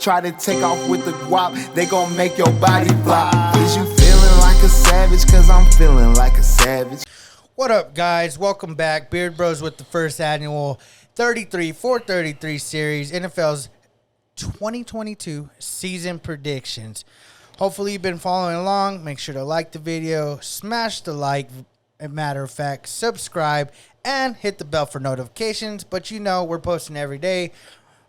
Try to take off with the guap, they gon' make your body flop. Is you feeling like a savage? Cause I'm feeling like a savage. What up, guys? Welcome back. Beard Bros with the first annual 433 series, NFL's 2022 season predictions. Hopefully you've been following along. Make sure to like the video, smash the like, as a matter of fact, subscribe, and hit the bell for notifications. But you know we're posting every day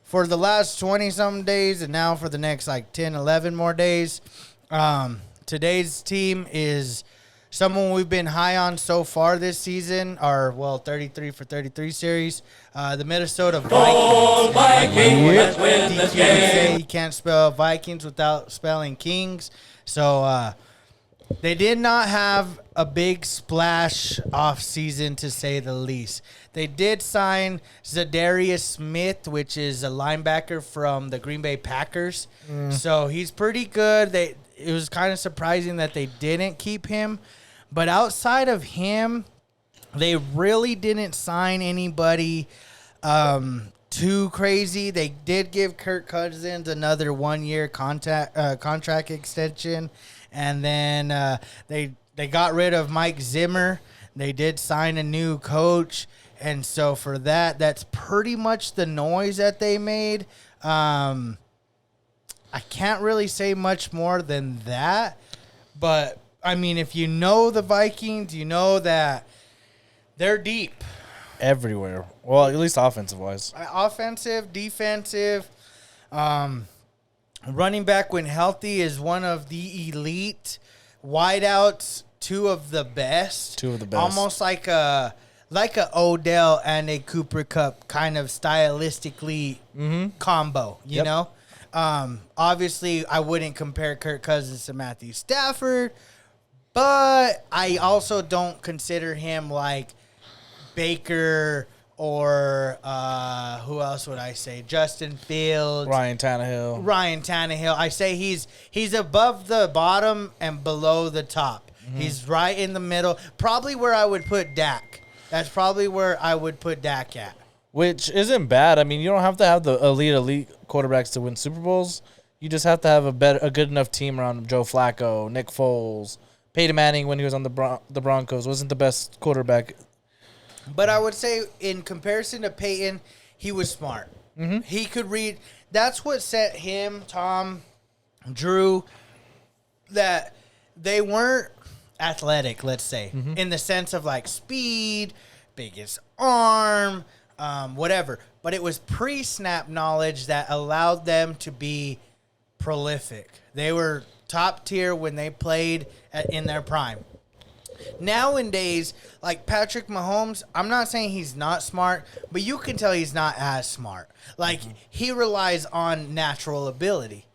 for the last 20-something days, and now for the next like 10, 11 more days. Today's team is someone we've been high on so far this season, our 33 for 33 series, the Minnesota Vikings. Let's win this game. You can't spell Vikings without spelling Kings. So they did not have a big splash off season, to say the least. They did sign Zadarius Smith, which is a linebacker from the Green Bay Packers. So he's pretty good. It was kind of surprising that they didn't keep him. But outside of him, they really didn't sign anybody too crazy. They did give Kirk Cousins another 1-year contract extension. And then they got rid of Mike Zimmer. They did sign a new coach. And so for that, that's pretty much the noise that they made. I can't really say much more than that. But, I mean, if you know the Vikings, you know that they're deep. Everywhere. Well, at least offensive-wise. Offensive, defensive. Running back when healthy is one of the elite. Wideouts, two of the best. Almost like a Odell and a Cooper Kupp kind of stylistically combo, you know? Obviously, I wouldn't compare Kirk Cousins to Matthew Stafford, but I also don't consider him like Baker or who else would I say? Justin Fields. Ryan Tannehill. I say he's above the bottom and below the top. He's right in the middle. Probably where I would put Dak. That's probably where I would put Dak at. Which isn't bad. I mean, you don't have to have the elite quarterbacks to win Super Bowls. You just have to have a good enough team around Joe Flacco, Nick Foles. Peyton Manning, when he was on the Broncos, wasn't the best quarterback. But I would say in comparison to Peyton, he was smart. He could read. That's what set him, Tom, Drew, that they weren't athletic, let's say, in the sense of like speed, biggest arm, whatever. But it was pre-snap knowledge that allowed them to be prolific. They were top tier when they played in their prime. Nowadays, like Patrick Mahomes, I'm not saying he's not smart, but you can tell he's not as smart. Like, he relies on natural ability.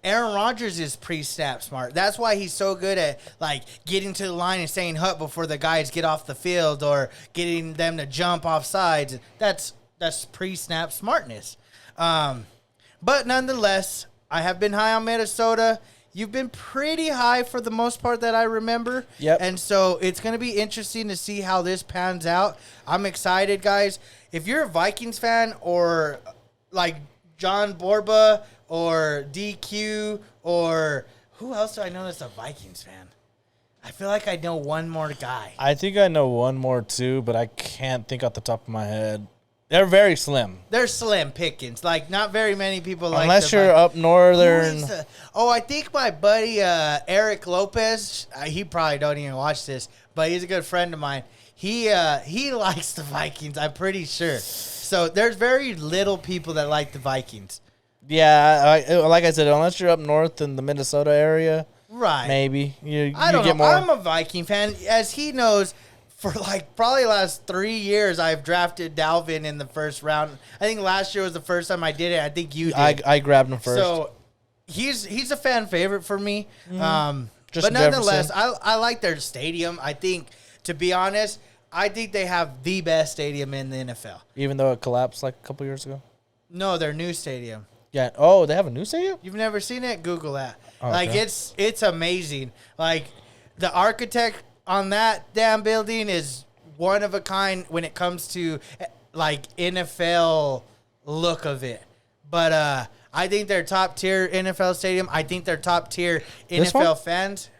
Aaron Rodgers is pre-snap smart. That's why he's so good at, like, getting to the line and saying hut before the guys get off the field or getting them to jump off sides. That's pre-snap smartness. But nonetheless, I have been high on Minnesota. You've been pretty high for the most part that I remember. Yep. And so it's going to be interesting to see how this pans out. I'm excited, guys. If you're a Vikings fan or like John Borba or DQ or who else do I know that's a Vikings fan? I feel like I know one more guy. I think I know one more too, but I can't think off the top of my head. They're very slim. They're slim pickings. Like, not very many people like unless you're up northern. I think my buddy Eric Lopez, he probably don't even watch this, but he's a good friend of mine. He likes the Vikings, I'm pretty sure. So there's very little people that like the Vikings. Yeah, like I said, unless you're up north in the Minnesota area, right? Maybe I don't get know. more. I'm a Viking fan, as he knows. For like probably the last 3 years, I've drafted Dalvin in the first round. I think last year was the first time I did it. I think you did. I grabbed him first. So he's a fan favorite for me. Just but nonetheless, I like their stadium. I think, to be honest, I think they have the best stadium in the NFL. Even though it collapsed like a couple years ago? No, their new stadium. Yeah. Oh, they have a new stadium? You've never seen it? Google that. Oh, like, okay. it's amazing. Like, the architect on that damn building is one of a kind when it comes to like NFL look of it. But I think they're top tier NFL stadium. I think they're top tier This NFL one? fans.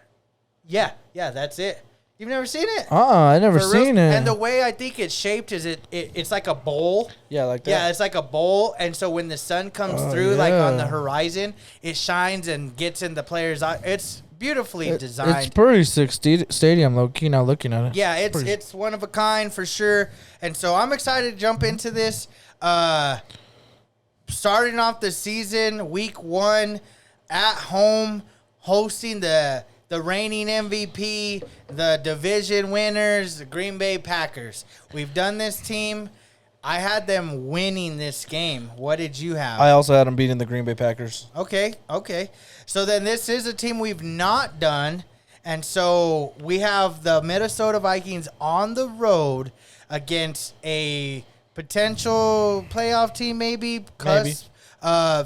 Yeah, that's it. You've never seen it? I never For real? seen it. And the way I think it's shaped is it's like a bowl. Yeah, like that. Yeah, it's like a bowl, and so when the sun comes through, like on the horizon, it shines and gets in the players' eye. It's beautifully designed. It's pretty sick stadium, low key. Now looking at it. Yeah, it's one of a kind for sure. And so I'm excited to jump into this. Starting off the season, week 1, at home, hosting the reigning MVP, the division winners, the Green Bay Packers. We've done this team. I had them winning this game. What did you have? I also had them beating the Green Bay Packers. Okay. So then this is a team we've not done. And so we have the Minnesota Vikings on the road against a potential playoff team, maybe.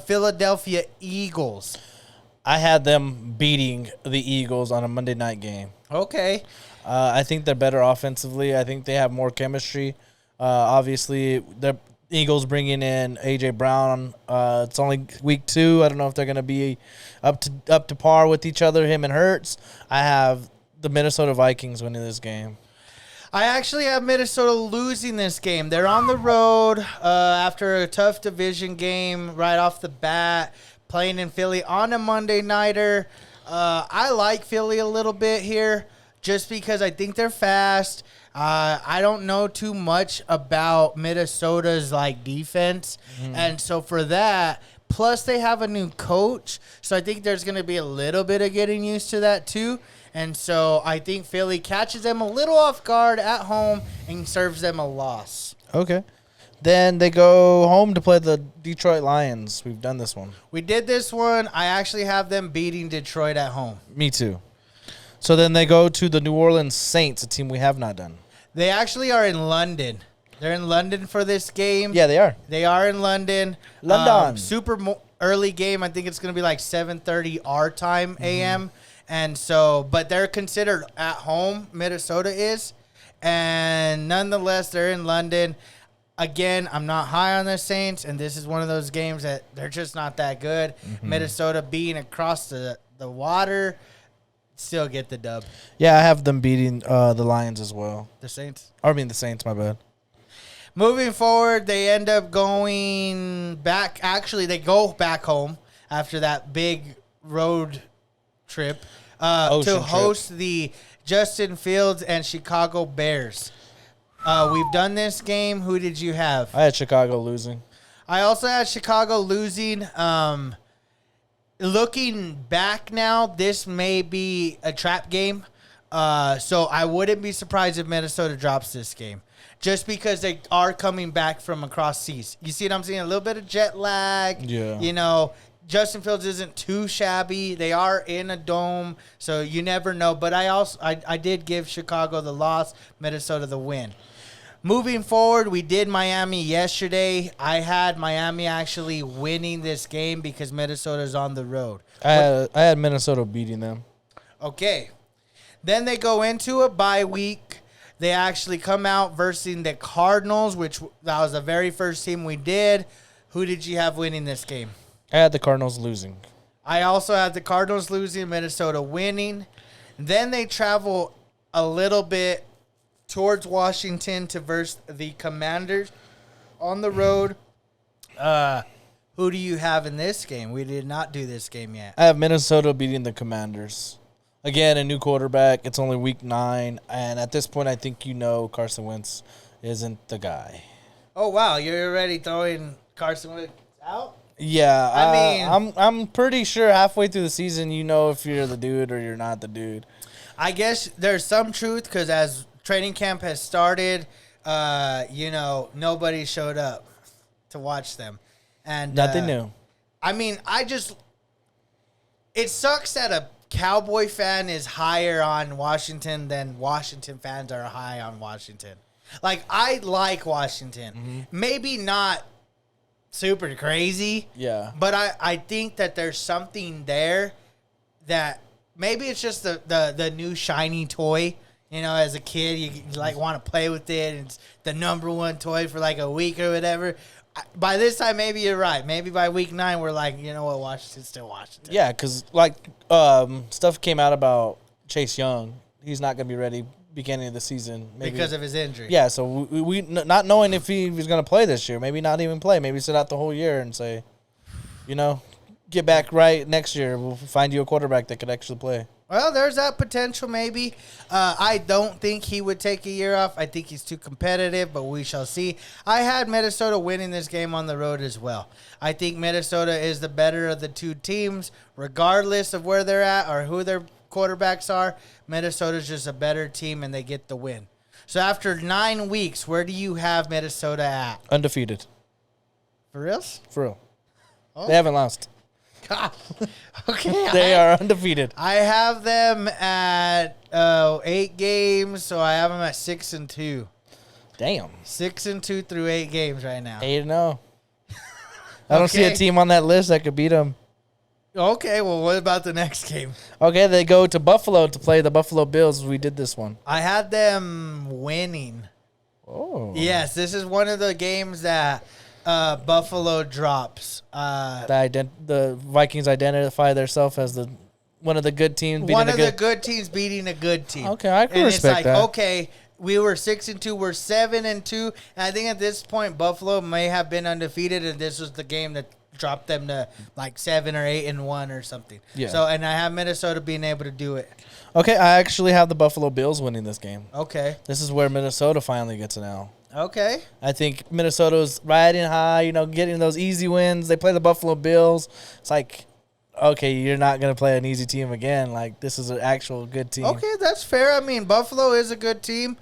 Philadelphia Eagles. I had them beating the Eagles on a Monday night game. Okay. I think they're better offensively. I think they have more chemistry. Obviously, the Eagles bringing in A.J. Brown. It's only week 2. I don't know if they're going to be up to par with each other, him and Hurts. I have the Minnesota Vikings winning this game. I actually have Minnesota losing this game. They're on the road after a tough division game right off the bat, playing in Philly on a Monday nighter. I like Philly a little bit here just because I think they're fast. I don't know too much about Minnesota's defense. And so for that, plus they have a new coach. So I think there's going to be a little bit of getting used to that too. And so I think Philly catches them a little off guard at home and serves them a loss. Okay. Then they go home to play the Detroit Lions. We've done this one. We did this one. I actually have them beating Detroit at home. Me too. So then they go to the New Orleans Saints, a team we have not done. They actually are in London. They're in London for this game. Yeah, they are. They are in London. London. Super early game. I think it's going to be like 7:30 our time a.m. And so, but they're considered at home, Minnesota is. And nonetheless, they're in London. Again, I'm not high on the Saints, and this is one of those games that they're just not that good. Minnesota being across the water, still get the dub. Yeah, I have them beating the Lions as well. The Saints. The Saints, my bad. Moving forward, they end up going back. Actually, they go back home after that big road trip to host the Justin Fields and Chicago Bears. We've done this game. Who did you have? I had Chicago losing. I also had Chicago losing. Looking back now, this may be a trap game. So I wouldn't be surprised if Minnesota drops this game. Just because they are coming back from across seas. You see what I'm saying? A little bit of jet lag. Yeah. Justin Fields isn't too shabby. They are in a dome, so you never know. But I did give Chicago the loss, Minnesota the win. Moving forward, we did Miami yesterday. I had Miami actually winning this game because Minnesota's on the road. I had Minnesota beating them. Okay. Then they go into a bye week. They actually come out versus the Cardinals, which that was the very first team we did. Who did you have winning this game? I had the Cardinals losing. I also had the Cardinals losing, Minnesota winning. Then they travel a little bit towards Washington to verse the Commanders on the road. Who do you have in this game? We did not do this game yet. I have Minnesota beating the Commanders. Again, a new quarterback. It's only week 9. And at this point, I think Carson Wentz isn't the guy. Oh, wow. You're already throwing Carson Wentz out? Yeah. I mean, I'm pretty sure halfway through the season, if you're the dude or you're not the dude. I guess there's some truth because as training camp has started, nobody showed up to watch them. And Nothing new. I mean, it sucks that a Cowboy fan is higher on Washington than Washington fans are high on Washington. I like Washington. Maybe not super crazy. Yeah. But I think that there's something there that maybe it's just the new shiny toy. As a kid, you want to play with it. And it's the number one toy for a week or whatever. by this time, maybe you're right. Maybe by week 9, we're like, you know what, Washington's still Washington. Yeah, because stuff came out about Chase Young. He's not going to be ready beginning of the season. Maybe. Because of his injury. Yeah, so we not knowing if he was going to play this year, maybe not even play, maybe sit out the whole year and say, get back right next year. We'll find you a quarterback that could actually play. Well, there's that potential maybe. I don't think he would take a year off. I think he's too competitive, but we shall see. I had Minnesota winning this game on the road as well. I think Minnesota is the better of the two teams, regardless of where they're at or who their quarterbacks are. Minnesota's just a better team, and they get the win. So after 9 weeks, where do you have Minnesota at? Undefeated. For real? For real. Oh. They haven't lost. God. Okay. They are undefeated. I have them at 8 games, so I have them at 6-2. Damn. 6-2 through 8 games right now. 8-0. I don't see a team on that list that could beat them. Okay, well, what about the next game? Okay, they go to Buffalo to play the Buffalo Bills. We did this one. I had them winning. Oh. Yes, this is one of the games that Buffalo drops. The Vikings identify themselves as one of the good teams. One of the good teams beating a good team. Okay, I can and respect it's like, that. okay, we were 6-2, we're 7-2. And I think at this point, Buffalo may have been undefeated, and this was the game that dropped them to like 7 or 8-1 or something. Yeah. So, and I have Minnesota being able to do it. Okay, I actually have the Buffalo Bills winning this game. Okay. This is where Minnesota finally gets an L. Okay. I think Minnesota's riding high, getting those easy wins. They play the Buffalo Bills. It's like, okay, you're not going to play an easy team again. Like, this is an actual good team. Okay, that's fair. I mean, Buffalo is a good team.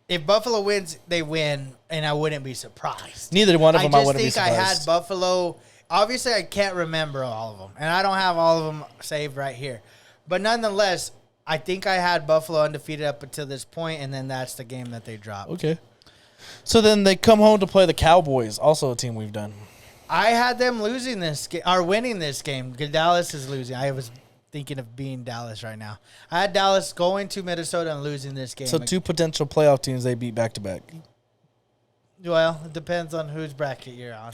If Buffalo wins, they win, and I wouldn't be surprised. Neither one of them I wouldn't be I surprised. just think I had Buffalo. Obviously, I can't remember all of them, and I don't have all of them saved right here. But nonetheless, I think I had Buffalo undefeated up until this point, and then that's the game that they dropped. Okay. So then they come home to play the Cowboys, also a team we've done. I had them losing this game, or winning this game. Dallas is losing. I was thinking of being Dallas right now. I had Dallas going to Minnesota and losing this game. So 2 potential playoff teams they beat back-to-back. Well, it depends on whose bracket you're on.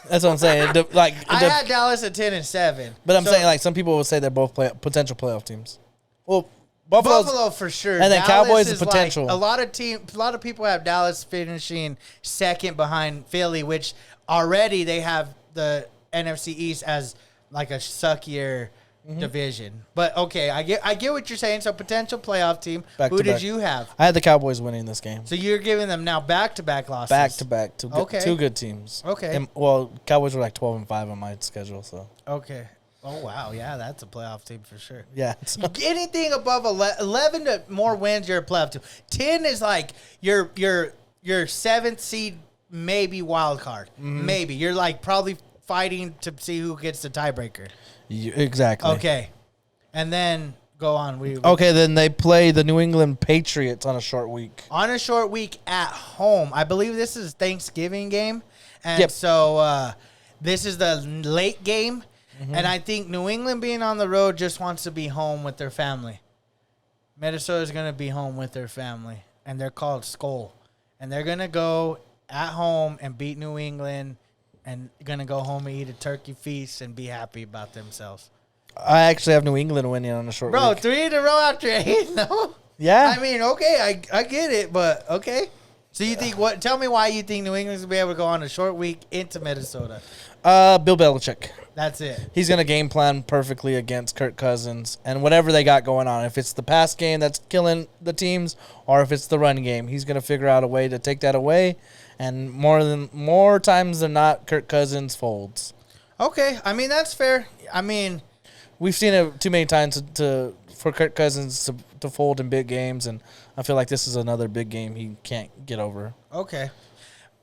That's what I'm saying. I had Dallas at 10-7. But I'm saying, like, some people would say they're both potential playoff teams. Well, Buffalo for sure. And then Dallas Cowboys is potential. Like, a lot of people have Dallas finishing second behind Philly, which already they have the NFC East as like a suckier division. But okay, I get what you're saying. So potential playoff team. Who did you have? I had the Cowboys winning this game. So you're giving them now back-to-back losses. Back-to-back. Okay. 2 good teams. Okay. And, well, Cowboys were like 12-5 on my schedule, so. Okay. Oh, wow. Yeah, that's a playoff team for sure. Yeah. Anything above 11 to more wins, you're a playoff team. 10 is like your 7th seed, maybe wild card. Maybe. You're like probably fighting to see who gets the tiebreaker. Exactly. Okay. And then go on. Okay, then they play the New England Patriots on a short week. On a short week at home. I believe this is Thanksgiving game. And Yep. so this is the late game. And I think New England being on the road just wants to be home with their family. Minnesota's going to be home with their family. And they're called Skull. And they're going to go at home and beat New England and going to go home and eat a turkey feast and be happy about themselves. I actually have New England winning on a short week. Bro, 3 in a row after 8? No. Yeah. I mean, okay, I get it, but okay. So you think what? Tell me why you think New England's going to be able to go on a short week into Minnesota. Bill Belichick. That's it. He's going to game plan perfectly against Kirk Cousins and whatever they got going on. If it's the pass game that's killing the teams or if it's the run game, he's going to figure out a way to take that away. And more times than not, Kirk Cousins folds. Okay. I mean, that's fair. I mean, we've seen it too many times for Kirk Cousins to fold in big games, and I feel like this is another big game he can't get over. Okay.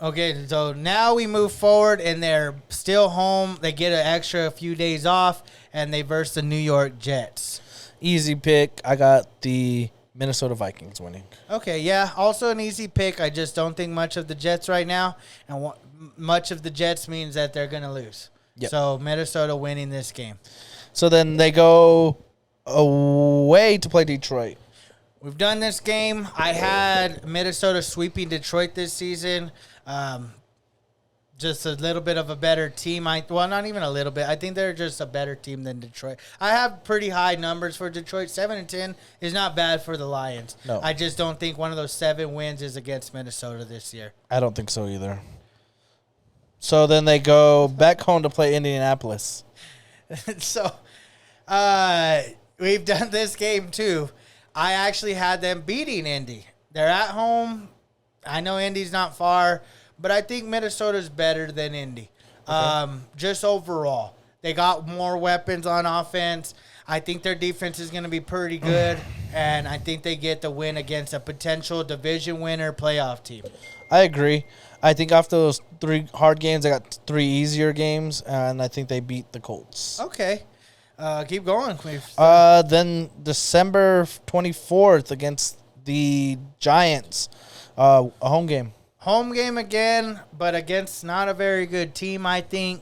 Okay, so now we move forward, and they're still home. They get an extra few days off, and they verse the New York Jets. Easy pick. I got the Minnesota Vikings winning. Okay, yeah, also an easy pick. I just don't think much of the Jets right now, and much of the Jets means that they're going to lose. Yep. So Minnesota winning this game. So then they go away to play Detroit. We've done this game. I had Minnesota sweeping Detroit this season. just a little bit of a better team. Well, not even a little bit. I think they're just a better team than Detroit. I have pretty high numbers for Detroit. 7-10 is not bad for the Lions. No. I just don't think one of those 7 wins is against Minnesota this year. I don't think so either. So then they go back home to play Indianapolis. So, we've done this game too. I actually had them beating Indy. They're at home. I know Indy's not far, but I think Minnesota's better than Indy. Okay. Just overall. They got more weapons on offense. I think their defense is going to be pretty good, and I think they get the win against a potential division winner playoff team. I agree. I think after those 3 hard games, they got 3 easier games, and I think they beat the Colts. Okay. Keep going. Then December 24th against the Giants, a home game. Home game again, but against not a very good team, I think.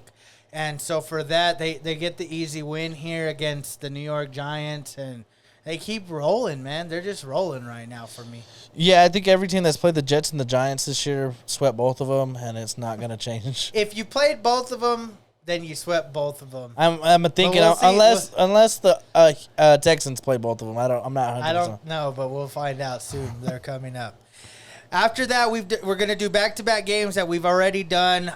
And so for that, they get the easy win here against the New York Giants, and they keep rolling, man. They're just rolling right now for me. Yeah, I think every team that's played the Jets and the Giants this year swept both of them, and it's not going to change. If you played both of them, then you swept both of them. I'm thinking unless the Texans play both of them. I'm not 100%. I don't know, but we'll find out soon. They're coming up. After that, we're going to do back-to-back games that we've already done.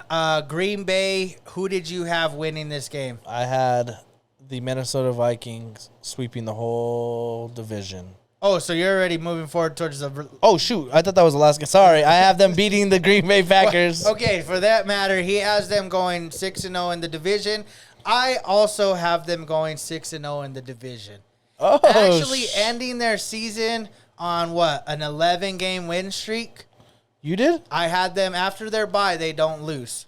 Green Bay, who did you have winning this game? I had the Minnesota Vikings sweeping the whole division. Oh, so you're already moving forward towards the... Oh, shoot. I thought that was the last game. Sorry. I have them beating the Green Bay Packers. Okay, for that matter, he has them going 6-0 in the division. I also have them going 6-0 in the division. Oh, Actually ending their season on, an 11-game win streak? You did? I had them, after their bye, they don't lose.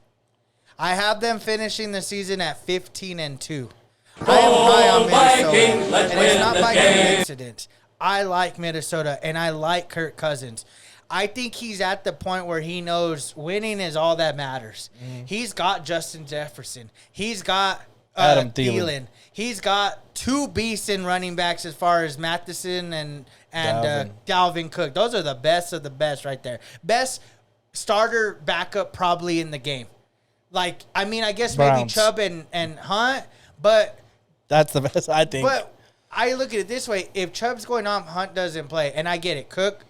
I have them finishing the season at 15-2. I am high on Minnesota, and it's not by coincidence. I like Minnesota, and I like Kirk Cousins. I think he's at the point where he knows winning is all that matters. He's got Justin Jefferson. He's got Adam Thielen. He's got 2 beasts in running backs as far as Matheson and Dalvin Cook. Those are the best of the best right there. Best starter backup probably in the game. I guess Browns. maybe Chubb and Hunt, but... That's the best, I think. But I look at it this way. If Chubb's going on, Hunt doesn't play. And I get it. Cook,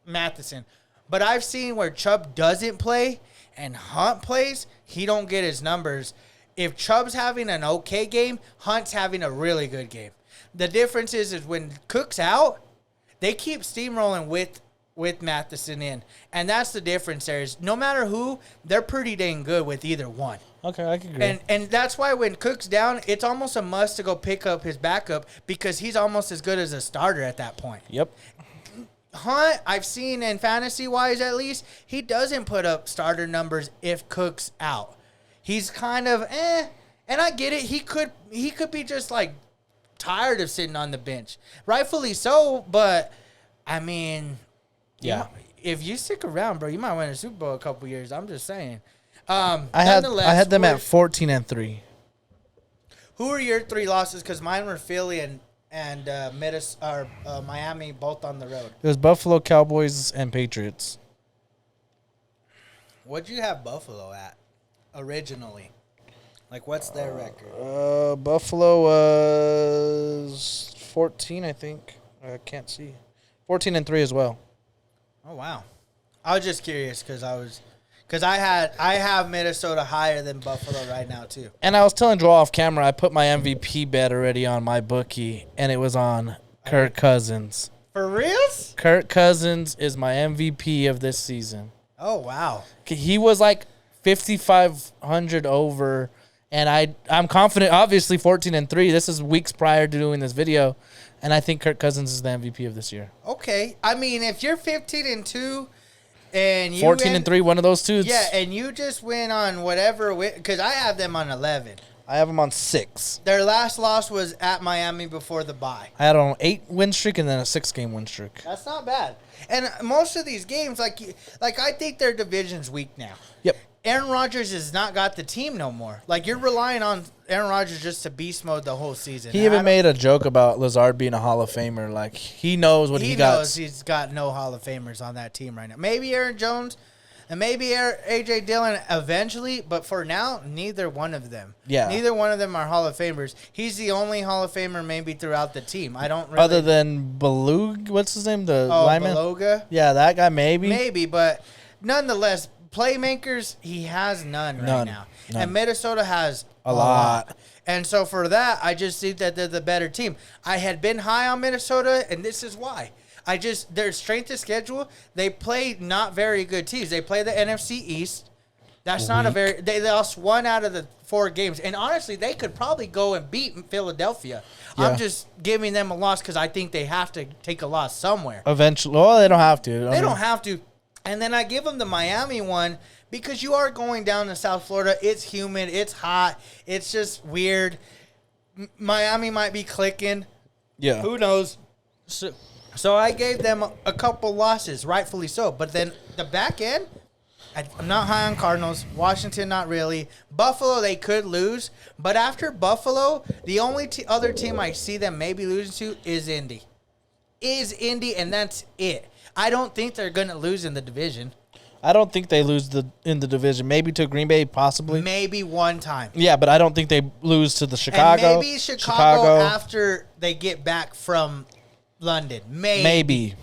Matheson. But I've seen where Chubb doesn't play and Hunt plays, he don't get his numbers. If Chubb's having an okay game, Hunt's having a really good game. The difference is when Cook's out, they keep steamrolling with Matheson in. And that's the difference there is no matter who, they're pretty dang good with either one. Okay, I can agree. And that's why when Cook's down, it's almost a must to go pick up his backup because he's almost as good as a starter at that point. Yep. Hunt, I've seen in fantasy-wise at least, he doesn't put up starter numbers if Cook's out. He's kind of, and I get it. He could be just tired of sitting on the bench. Rightfully so, but, Yeah. if you stick around, bro, you might win a Super Bowl a couple years. I'm just saying. I had them at 14-3. Who are your 3 losses? Because mine were Philly and Miami, both on the road. It was Buffalo, Cowboys, and Patriots. What'd you have Buffalo at originally? What's their record? Buffalo was 14, I think. I can't see. 14-3 as well. Oh wow! I was just curious because I have Minnesota higher than Buffalo right now too. And I was telling Joel off camera, I put my MVP bet already on my bookie, and it was on Kirk Cousins. For reals? Kirk Cousins is my MVP of this season. Oh wow! He was 5,500 over, and I'm confident. Obviously, 14-3. This is weeks prior to doing this video, and I think Kirk Cousins is the MVP of this year. Okay, if you're 15-2. And you 14-3, one of those two. Yeah, and you just win on whatever, because I have them on 11. I have them on 6. Their last loss was at Miami before the bye. I had on 8 win streak and then a 6-game win streak. That's not bad. And most of these games, I think their division's weak now. Yep. Aaron Rodgers has not got the team no more. You're relying on Aaron Rodgers just to beast mode the whole season. He even made a joke about Lazard being a Hall of Famer. He knows what he got. He knows he's got no Hall of Famers on that team right now. Maybe Aaron Jones, And maybe A.J. Dillon eventually, but for now, neither one of them. Yeah. Neither one of them are Hall of Famers. He's the only Hall of Famer maybe throughout the team. I don't really... Other than Balug, what's his name? The lineman? Beloga? Yeah, that guy maybe. Maybe, but nonetheless, playmakers, he has none right now. None. And Minnesota has A lot. And so for that, I just think that they're the better team. I had been high on Minnesota, and this is why. Their strength of schedule, they play not very good teams. They play the NFC East. That's not a very... They lost 1 out of the 4 games. And honestly, they could probably go and beat Philadelphia. Yeah. I'm just giving them a loss because I think they have to take a loss somewhere. Eventually. Well, they don't have to. They don't have to. And then I give them the Miami one because you are going down to South Florida. It's humid. It's hot. It's just weird. Miami might be clicking. Yeah. Who knows? So I gave them a couple losses, rightfully so. But then the back end, I'm not high on Cardinals. Washington, not really. Buffalo, they could lose. But after Buffalo, the only other team I see them maybe losing to is Indy. And that's it. I don't think they're going to lose in the division. I don't think they lose in the division. Maybe to Green Bay, possibly. Maybe one time. Yeah, but I don't think they lose to the Chicago. And maybe Chicago after they get back from London. Maybe.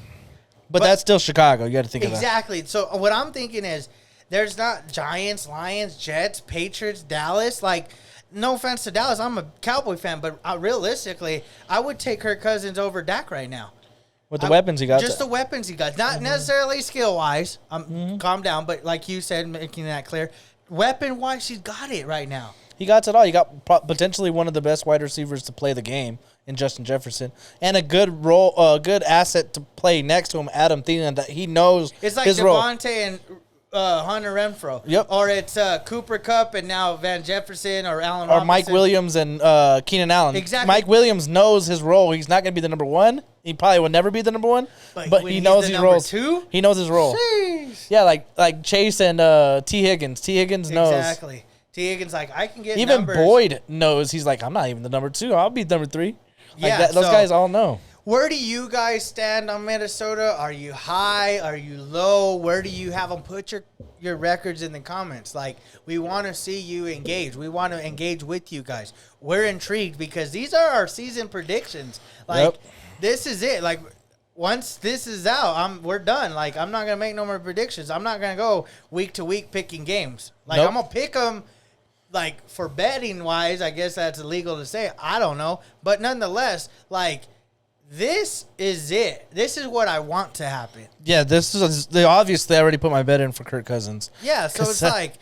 But that's still Chicago. You got to think exactly. of that. So what I'm thinking is there's not Giants, Lions, Jets, Patriots, Dallas. Like, no offense to Dallas. I'm a Cowboy fan. But realistically, I would take Kirk Cousins over Dak right now. With the weapons he got. Just the weapons he got. Not necessarily skill-wise. Calm down. But like you said, making that clear, weapon-wise, he's got it right now. He got it all. You got potentially one of the best wide receivers to play the game in Justin Jefferson, and a good good asset to play next to him, Adam Thielen, that he knows it's like his role. Devontae and Hunter Renfro. Yep. Or it's Cooper Kupp and now Van Jefferson or Allen Or Robinson. Mike Williams and Keenan Allen. Exactly. Mike Williams knows his role. He's not going to be the number 1. He probably will never be the number 1, but he knows his role. He knows his role. Jeez. Yeah, like Chase and T. Higgins. T. Higgins knows. Exactly. T. Higgins, like, I can get Even numbers. Boyd knows. He's like, I'm not even the number 2. I'll be number 3. Those guys all know. Where do you guys stand on Minnesota? Are you high? Are you low? Where do you have them? Put your records in the comments. Like, we want to see you engage. We want to engage with you guys. We're intrigued because these are our season predictions. Like, This is it. Like, once this is out, we're done. Like, I'm not going to make no more predictions. I'm not going to go week to week picking games. Like, I'm going to pick them. Like, for betting wise, I guess that's illegal to say. I don't know. But nonetheless, like, this is it. This is what I want to happen. Yeah, they obviously already put my bet in for Kirk Cousins. Yeah, so it's like,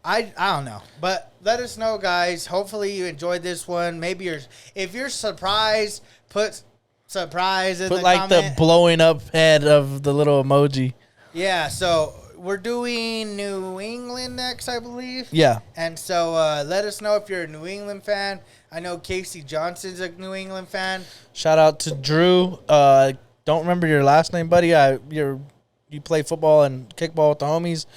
I don't know. But let us know, guys. Hopefully you enjoyed this one. Maybe if you're surprised, put surprise in the comment. Put like the blowing up head of the little emoji. Yeah, so we're doing New England next, I believe. Yeah. And so let us know if you're a New England fan. I know Casey Johnson's a New England fan. Shout out to Drew. Don't remember your last name, buddy. You play football and kickball with the homies.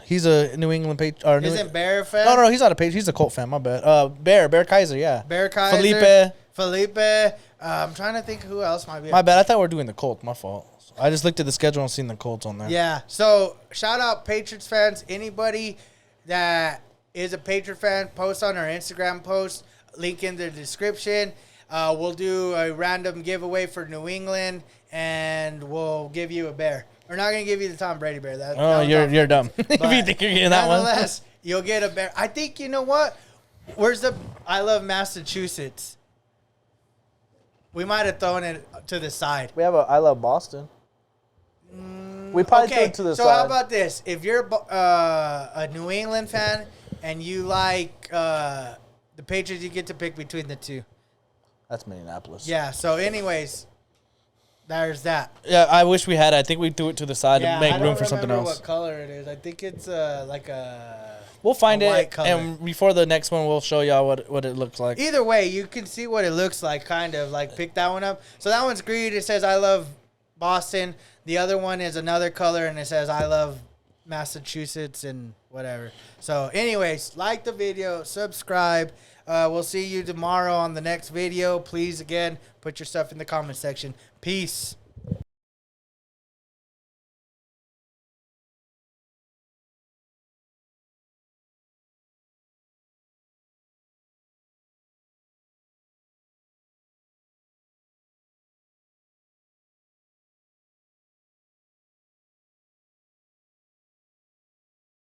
He's a New England Patriot. Isn't Bear a fan? No, he's not a Patriot. He's a Colt fan. My bad. Bear Kaiser, yeah. Bear Kaiser. Felipe. I'm trying to think who else might be. My bad. I thought we were doing the Colts. My fault. I just looked at the schedule and seen the Colts on there. Yeah. So shout out Patriots fans. Anybody that is a Patriot fan, post on our Instagram post. Link in the description. We'll do a random giveaway for New England, and we'll give you a bear. We're not going to give you the Tom Brady bear. You're dumb. If you think you're getting that one. Nonetheless, you'll get a bear. I think, you know what? Where's the I Love Massachusetts? We might have thrown it to the side. We have a I Love Boston. We probably threw it to the side. So how about this? If you're a New England fan and you like the Patriots, you get to pick between the two. That's Minneapolis. Yeah, so anyways, there's that. Yeah, I wish we had it. I think we threw it to the side to make room for something else. What color it is. I think it's like a... We'll find it, color. and before the next one, we'll show y'all what it looks like. Either way, you can see what it looks like, kind of. Like, pick that one up. So that one's green. It says, I love Boston. The other one is another color, and it says, I love Massachusetts and whatever. So, anyways, like the video, subscribe. We'll see you tomorrow on the next video. Please, again, put your stuff in the comment section. Peace.